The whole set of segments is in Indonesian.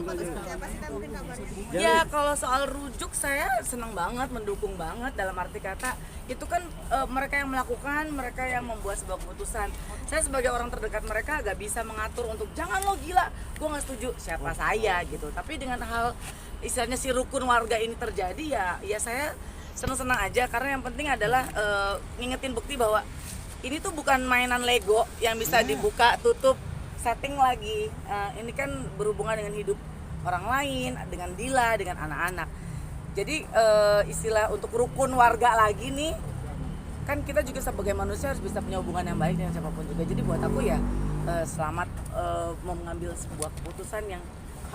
atau seperti apa sih mungkin kabarnya? Ya kalau soal rujuk saya senang banget, mendukung banget dalam arti kata itu kan mereka yang melakukan, mereka yang membuat sebuah keputusan. Saya sebagai orang terdekat mereka gak bisa mengatur untuk jangan lo gila, gue nggak setuju siapa saya gitu. Tapi dengan hal istilahnya si rukun warga ini terjadi ya saya senang-senang aja karena yang penting adalah ngingetin bukti bahwa ini tuh bukan mainan Lego yang bisa dibuka, tutup, setting lagi. Ini kan berhubungan dengan hidup orang lain, dengan Dila, dengan anak-anak. Jadi istilah untuk rukun warga lagi nih, kan kita juga sebagai manusia harus bisa punya hubungan yang baik dengan siapapun juga. Jadi buat aku ya selamat mau mengambil sebuah keputusan yang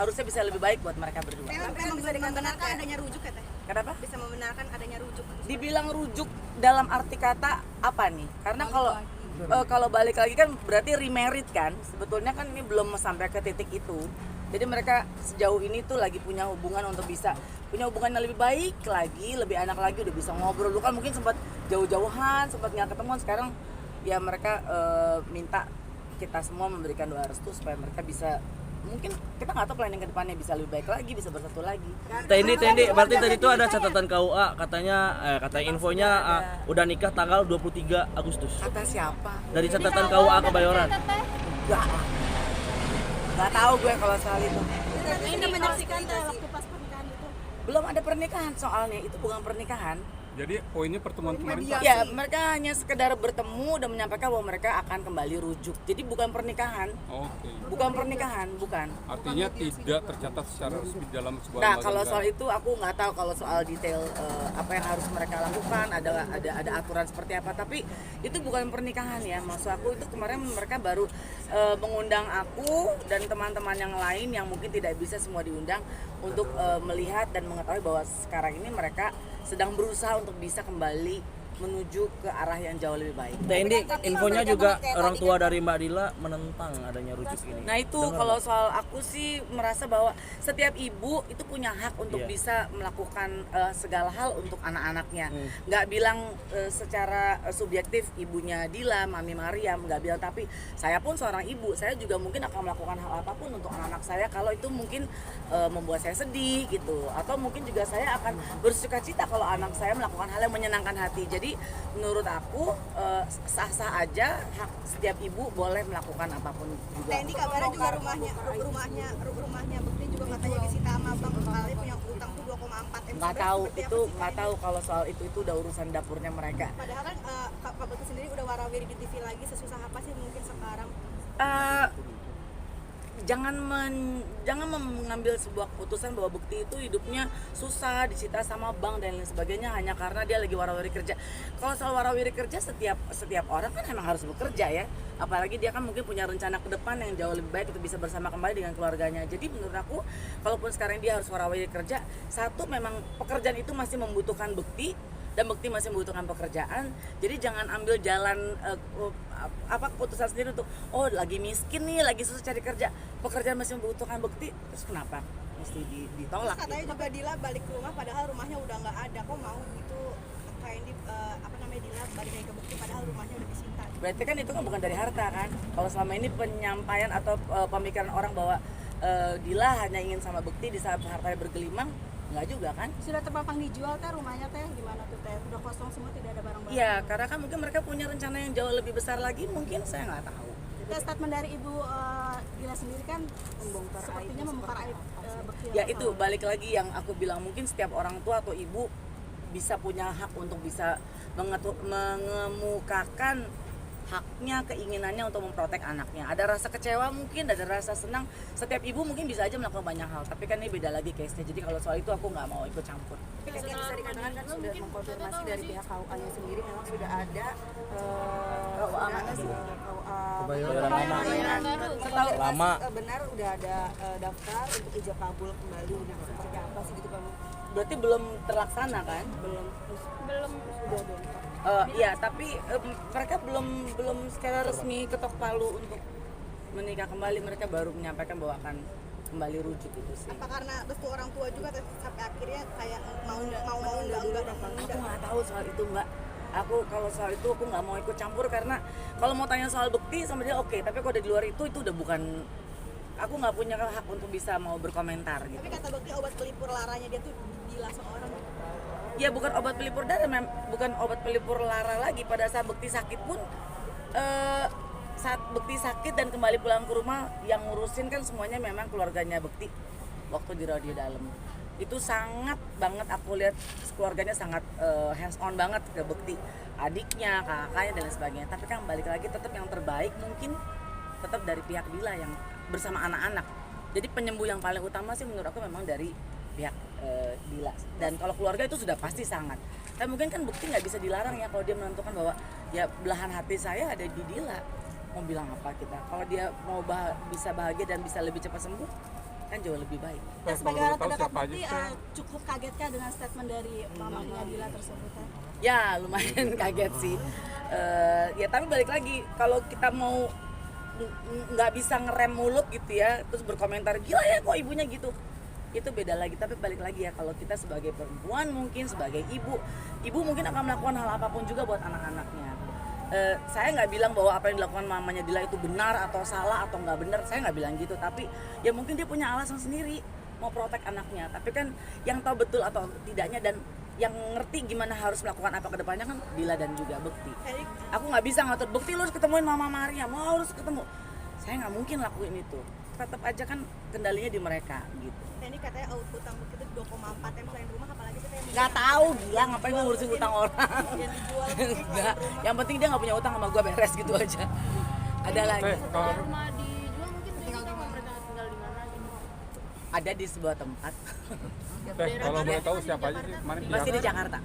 harusnya bisa lebih baik buat mereka berdua. Memang bisa membenarkan adanya rujuk ya Teh? Kenapa? Bisa membenarkan adanya rujuk. Dibilang rujuk dalam arti kata apa nih? Karena kalau balik lagi kan berarti remarried kan. Sebetulnya kan ini belum sampai ke titik itu. Jadi mereka sejauh ini tuh lagi punya hubungan untuk bisa punya hubungan yang lebih baik lagi, lebih enak lagi, udah bisa ngobrol. Dulu kan mungkin sempat jauh-jauhan, sempat nggak ketemuan. Sekarang ya mereka minta kita semua memberikan doa restu supaya mereka bisa, mungkin kita nggak tahu planning ke depannya bisa lebih baik lagi, bisa bersatu lagi. Tendi, berarti tadi itu ada catatan KUA katanya infonya udah nikah tanggal 23 Agustus. Kata siapa? Dari catatan KUA Kebayoran. Enggak. Nggak tahu gue kalau soal itu. Ini menyaksikan waktu pas pernikahan itu. Belum ada pernikahan soalnya, itu bukan pernikahan. Jadi poinnya pertemuan kemarin Pak. Ya, mereka hanya sekedar bertemu dan menyampaikan bahwa mereka akan kembali rujuk. Jadi bukan pernikahan. Oke. Bukan pernikahan, bukan. Artinya tidak tercatat secara resmi dalam sebuah Nah, lembaga kalau negara. soal itu aku nggak tahu kalau soal detail apa yang harus mereka lakukan, ada aturan seperti apa. Tapi itu bukan pernikahan ya. Maksud aku itu kemarin mereka baru mengundang aku dan teman-teman yang lain yang mungkin tidak bisa semua diundang untuk melihat dan mengetahui bahwa sekarang ini mereka sedang berusaha untuk bisa kembali menuju ke arah yang jauh lebih baik. Tendi, infonya juga orang tua dari Mbak Dila menentang adanya rujuk ini. Nah itu kalau soal aku sih merasa bahwa setiap ibu itu punya hak untuk bisa melakukan segala hal untuk anak-anaknya. Nggak bilang secara subjektif ibunya Dila, Mami Mariam, nggak bilang, tapi saya pun seorang ibu, saya juga mungkin akan melakukan hal apapun untuk anak-anak saya kalau itu mungkin membuat saya sedih gitu, atau mungkin juga saya akan bersukacita kalau anak saya melakukan hal yang menyenangkan hati. Jadi menurut aku sah-sah aja, hak setiap ibu boleh melakukan apapun juga. Tendi kabarnya juga rumahnya Bekti juga katanya disita sama Bang Kali punya utang tuh 2,4 M. Nggak tahu itu, nggak tahu kalau soal itu udah urusan dapurnya mereka. Padahal kan Kak Bekti sendiri udah warawiri di TV lagi, sesusah apa sih mungkin sekarang? Jangan mengambil sebuah keputusan bahwa Bekti itu hidupnya susah, disita sama bank dan lain sebagainya hanya karena dia lagi warawiri kerja. Kalau soal warawiri kerja, setiap orang kan emang harus bekerja ya. Apalagi dia kan mungkin punya rencana ke depan yang jauh lebih baik untuk bisa bersama kembali dengan keluarganya. Jadi menurut aku, kalaupun sekarang dia harus warawiri kerja, satu memang pekerjaan itu masih membutuhkan Bekti dan Bekti masih membutuhkan pekerjaan. Jadi jangan ambil jalan keputusan sendiri untuk lagi miskin nih, lagi susah cari kerja, pekerjaan masih membutuhkan Bekti, terus kenapa mesti ditolak? Terus katanya gitu. juga Dila balik ke rumah padahal rumahnya udah nggak ada, kok mau gitu kayak Dila balik lagi ke Bekti padahal rumahnya udah disita. Berarti kan itu kan bukan dari harta kan? Kalau selama ini penyampaian atau pemikiran orang bahwa Dila hanya ingin sama Bekti di saat hartanya bergelimang, nggak juga kan? Sudah terpampang dijual teh rumahnya teh, gimana tuh teh? Udah kosong semua, tidak ada barang-barang. Iya, karena kan mungkin mereka punya rencana yang jauh lebih besar lagi, mungkin saya nggak tahu. Statement dari Ibu Dila sendiri kan sepertinya membongkar aib Bekti. Ya itu balik lagi yang aku bilang, mungkin setiap orang tua atau ibu bisa punya hak untuk bisa mengemukakan haknya, keinginannya untuk memprotek anaknya. Ada rasa kecewa mungkin, ada rasa senang. Setiap ibu mungkin bisa aja melakukan banyak hal, tapi kan ini beda lagi case-nya. Jadi kalau soal itu aku nggak mau ikut campur. Bisa dikatakan kan sudah mengkonfirmasi dari pihak KUA-nya sendiri memang sudah ada Kebayoran lama. Benar udah ada daftar untuk ijab kabul kembali. Nah, seperti apa sih gitu Pak? Berarti belum terlaksana kan? Belum sudah dong. Iya, tapi mereka belum secara resmi ketok palu untuk menikah kembali. Mereka baru menyampaikan bahwa akan kembali rujuk itu sih. Apa karena restu orang tua juga sampai akhirnya kayak mau enggak Aku nggak tahu soal itu, Mbak. Aku kalau soal itu aku nggak mau ikut campur, karena kalau mau tanya soal Bekti sama dia oke, tapi kalau udah di luar itu udah bukan aku nggak punya hak untuk bisa mau berkomentar gitu. Tapi kata Bekti obat pelipur laranya dia tuh Dila seorang. Ya bukan obat pelipur darah, bukan obat pelipur lara lagi. Pada saat Bekti sakit pun, saat Bekti sakit dan kembali pulang ke rumah, yang ngurusin kan semuanya memang keluarganya Bekti waktu di radio dalam. Itu sangat banget aku lihat keluarganya sangat hands on banget ke Bekti, adiknya, kakaknya dan lain sebagainya. Tapi kan balik lagi tetap yang terbaik mungkin tetap dari pihak Dila yang bersama anak-anak. Jadi penyembuh yang paling utama sih menurut aku memang dari pihak Dila. Dan kalau keluarga itu sudah pasti sangat. Tapi mungkin kan Bekti nggak bisa dilarang ya kalau dia menentukan bahwa ya belahan hati saya ada di Dila. Mau bilang apa kita? Kalau dia mau bisa bahagia dan bisa lebih cepat sembuh, kan jauh lebih baik. Nah, sebagai Kalau orang boleh tahu terdekat siapa aja Bekti sih? cukup kagetkah dengan statement dari mamanya Dila tersebut? Ya lumayan kaget sih. Ya tapi balik lagi kalau kita mau nggak bisa ngerem mulut gitu ya, terus berkomentar gila ya kok ibunya gitu, itu beda lagi. Tapi balik lagi ya, kalau kita sebagai perempuan mungkin sebagai ibu mungkin akan melakukan hal apapun juga buat anak-anaknya. Saya nggak bilang bahwa apa yang dilakukan mamanya Dila itu benar atau salah atau nggak benar, saya nggak bilang gitu. Tapi ya mungkin dia punya alasan sendiri mau protek anaknya. Tapi kan yang tahu betul atau tidaknya dan yang ngerti gimana harus melakukan apa ke depannya kan Dila dan juga Bekti. Aku nggak bisa ngatur Bekti lu harus ketemuin Mama Maria, mau harus ketemu. Saya nggak mungkin lakuin itu. Tetap aja kan kendalinya di mereka gitu. Ini katanya utang Bekti itu 2,4 M selain rumah, apalagi kita yang Nggak tahu, gila ngapain gue ngurusin utang orang. yang dijual. Enggak, yang penting dia nggak punya utang sama gue, beres gitu aja. Ada lagi. Kalau Rumah dijual mungkin tinggal di mana? Mereka tinggal di mana gitu. Ada di sebuah tempat. kalau boleh tahu siapa aja sih? Mana Masih di Jakarta.